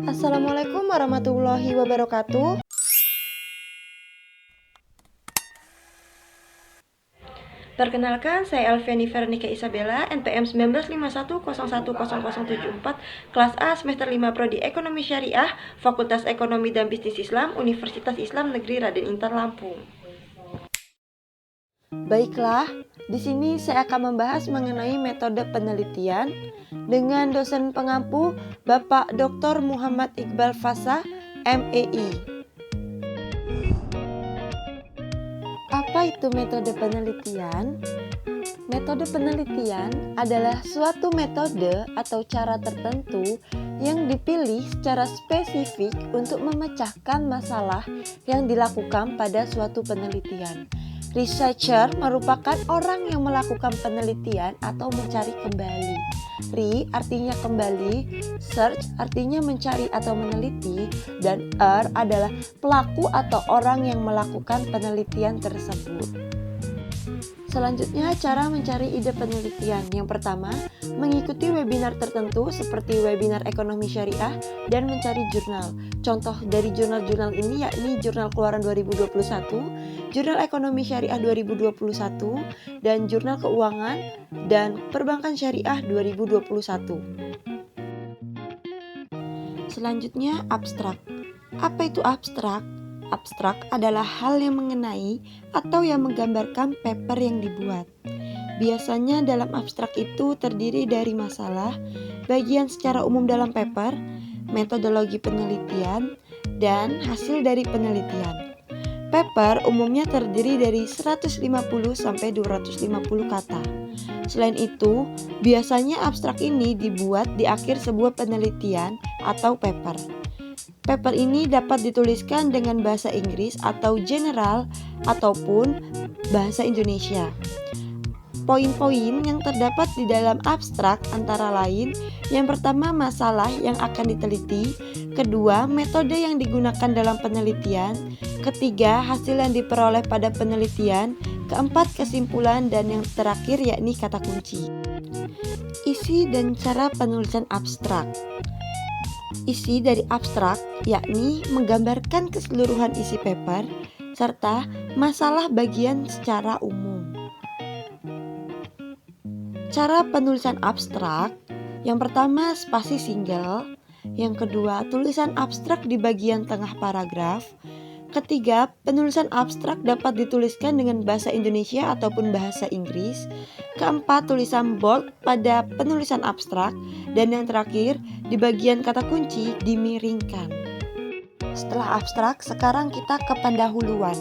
Assalamualaikum warahmatullahi wabarakatuh. Perkenalkan, saya Alfiani Veronica Isabella, NPM 1951010074, kelas A semester 5 Prodi Ekonomi Syariah, Fakultas Ekonomi dan Bisnis Islam, Universitas Islam Negeri Raden Intan Lampung. Baiklah, di sini saya akan membahas mengenai metode penelitian dengan dosen pengampu Bapak Dr. Muhammad Iqbal Fasah, MEI. Apa itu metode penelitian? Metode penelitian adalah suatu metode atau cara tertentu yang dipilih secara spesifik untuk memecahkan masalah yang dilakukan pada suatu penelitian. Researcher merupakan orang yang melakukan penelitian atau mencari kembali. Re artinya kembali, search artinya mencari atau meneliti, dan adalah pelaku atau orang yang melakukan penelitian tersebut. Selanjutnya, cara mencari ide penelitian. Yang pertama, mengikuti webinar tertentu seperti webinar ekonomi syariah dan mencari jurnal. Contoh dari jurnal-jurnal ini yakni Jurnal Keluaran 2021, Jurnal Ekonomi Syariah 2021, dan Jurnal Keuangan dan Perbankan Syariah 2021. Selanjutnya, abstrak. Apa itu abstrak? Abstrak adalah hal yang mengenai atau yang menggambarkan paper yang dibuat. Biasanya dalam abstrak itu terdiri dari masalah, bagian secara umum dalam paper, metodologi penelitian, dan hasil dari penelitian. Paper umumnya terdiri dari 150-250 kata. Selain itu, biasanya abstrak ini dibuat di akhir sebuah penelitian atau paper. Paper ini dapat dituliskan dengan bahasa Inggris atau general ataupun bahasa Indonesia. Poin-poin yang terdapat di dalam abstrak antara lain, yang pertama masalah yang akan diteliti, kedua metode yang digunakan dalam penelitian, ketiga hasil yang diperoleh pada penelitian, keempat kesimpulan, dan yang terakhir yakni kata kunci. Isi dan cara penulisan abstrak. Isi dari abstrak yakni menggambarkan keseluruhan isi paper serta masalah bagian secara umum. Cara penulisan abstrak, yang pertama spasi single, yang kedua tulisan abstrak di bagian tengah paragraf, ketiga penulisan abstrak dapat dituliskan dengan bahasa Indonesia ataupun bahasa Inggris, keempat tulisan bold pada penulisan abstrak, dan yang terakhir di bagian kata kunci dimiringkan. Setelah abstrak, sekarang kita ke pendahuluan.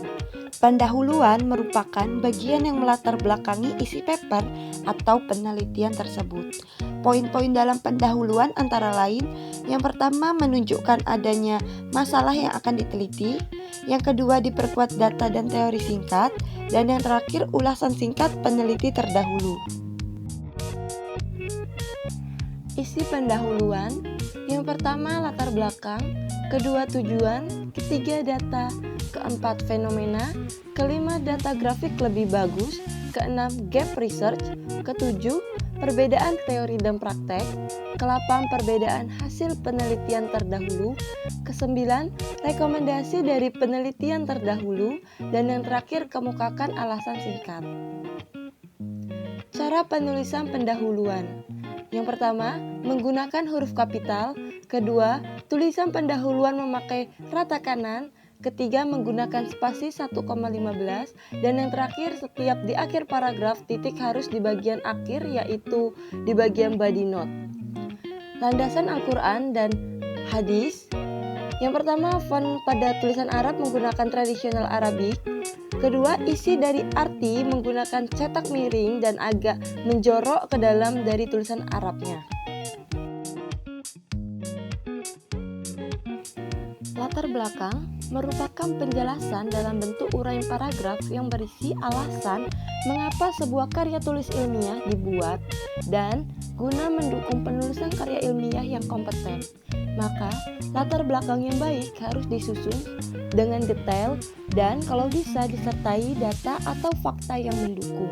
Pendahuluan merupakan bagian yang melatar belakangi isi paper atau penelitian tersebut. Poin-poin dalam pendahuluan antara lain, yang pertama menunjukkan adanya masalah yang akan diteliti, yang kedua diperkuat data dan teori singkat, dan yang terakhir ulasan singkat peneliti terdahulu. Isi pendahuluan, yang pertama latar belakang, kedua tujuan, ketiga data, keempat fenomena, kelima data grafik lebih bagus, keenam gap research, ketujuh perbedaan teori dan praktek, ke-8 perbedaan hasil penelitian terdahulu, ke-9 rekomendasi dari penelitian terdahulu, dan yang terakhir kemukakan alasan singkat. Cara penulisan pendahuluan. Yang pertama, menggunakan huruf kapital, kedua, tulisan pendahuluan memakai rata kanan, ketiga menggunakan spasi 1,15, dan yang terakhir setiap di akhir paragraf titik harus di bagian akhir yaitu di bagian body note. Landasan Al-Quran dan hadis. Yang pertama, font pada tulisan Arab menggunakan tradisional Arabic. Kedua, isi dari arti menggunakan cetak miring dan agak menjorok ke dalam dari tulisan Arabnya. Latar belakang merupakan penjelasan dalam bentuk uraian paragraf yang berisi alasan mengapa sebuah karya tulis ilmiah dibuat dan guna mendukung penulisan karya ilmiah yang kompeten. Maka, latar belakang yang baik harus disusun dengan detail dan kalau bisa disertai data atau fakta yang mendukung.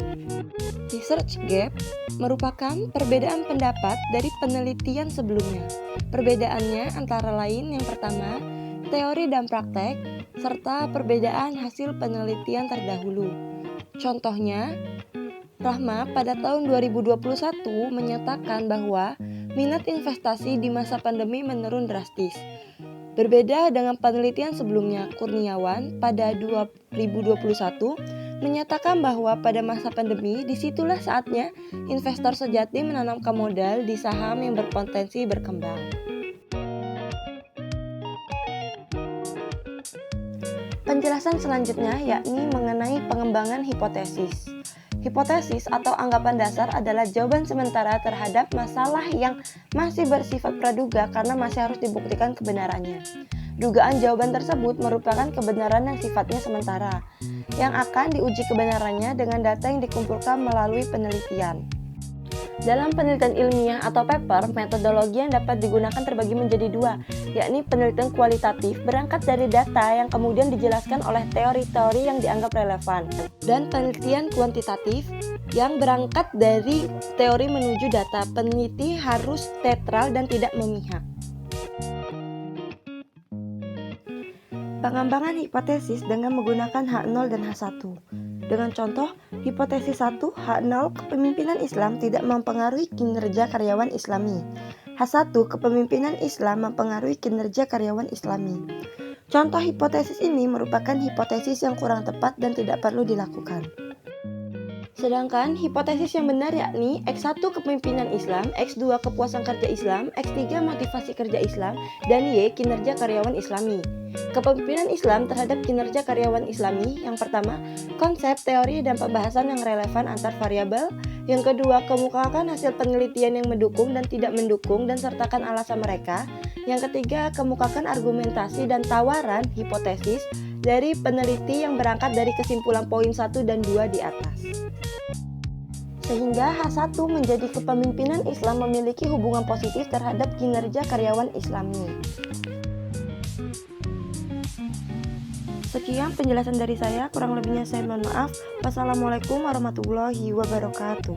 Research gap merupakan perbedaan pendapat dari penelitian sebelumnya. Perbedaannya antara lain yang pertama, teori dan praktek, serta perbedaan hasil penelitian terdahulu. Contohnya, Rahma pada tahun 2021 menyatakan bahwa minat investasi di masa pandemi menurun drastis. Berbeda dengan penelitian sebelumnya, Kurniawan pada 2021 menyatakan bahwa pada masa pandemi disitulah saatnya investor sejati menanamkan modal di saham yang berpotensi berkembang. Penjelasan selanjutnya yakni mengenai pengembangan hipotesis. Hipotesis atau anggapan dasar adalah jawaban sementara terhadap masalah yang masih bersifat praduga karena masih harus dibuktikan kebenarannya. Dugaan jawaban tersebut merupakan kebenaran yang sifatnya sementara, yang akan diuji kebenarannya dengan data yang dikumpulkan melalui penelitian. Dalam penelitian ilmiah atau paper, metodologi yang dapat digunakan terbagi menjadi dua, yakni penelitian kualitatif berangkat dari data yang kemudian dijelaskan oleh teori-teori yang dianggap relevan, dan penelitian kuantitatif yang berangkat dari teori menuju data. Peneliti harus netral dan tidak memihak. Pengembangan hipotesis dengan menggunakan H0 dan H1. Dengan contoh, hipotesis 1, H0 kepemimpinan Islam tidak mempengaruhi kinerja karyawan Islami. H1, kepemimpinan Islam mempengaruhi kinerja karyawan Islami. Contoh hipotesis ini merupakan hipotesis yang kurang tepat dan tidak perlu dilakukan. Sedangkan hipotesis yang benar yakni X1 kepemimpinan Islam, X2 kepuasan kerja Islam, X3 motivasi kerja Islam, dan Y kinerja karyawan Islami. Kepemimpinan Islam terhadap kinerja karyawan Islami, yang pertama, konsep, teori, dan pembahasan yang relevan antar variabel. Yang kedua, kemukakan hasil penelitian yang mendukung dan tidak mendukung dan sertakan alasan mereka. Yang ketiga, kemukakan argumentasi dan tawaran hipotesis dari peneliti yang berangkat dari kesimpulan poin 1 dan 2 di atas. Sehingga H1 menjadi kepemimpinan Islam memiliki hubungan positif terhadap kinerja karyawan Islami. Sekian penjelasan dari saya, kurang lebihnya saya mohon maaf. Wassalamualaikum warahmatullahi wabarakatuh.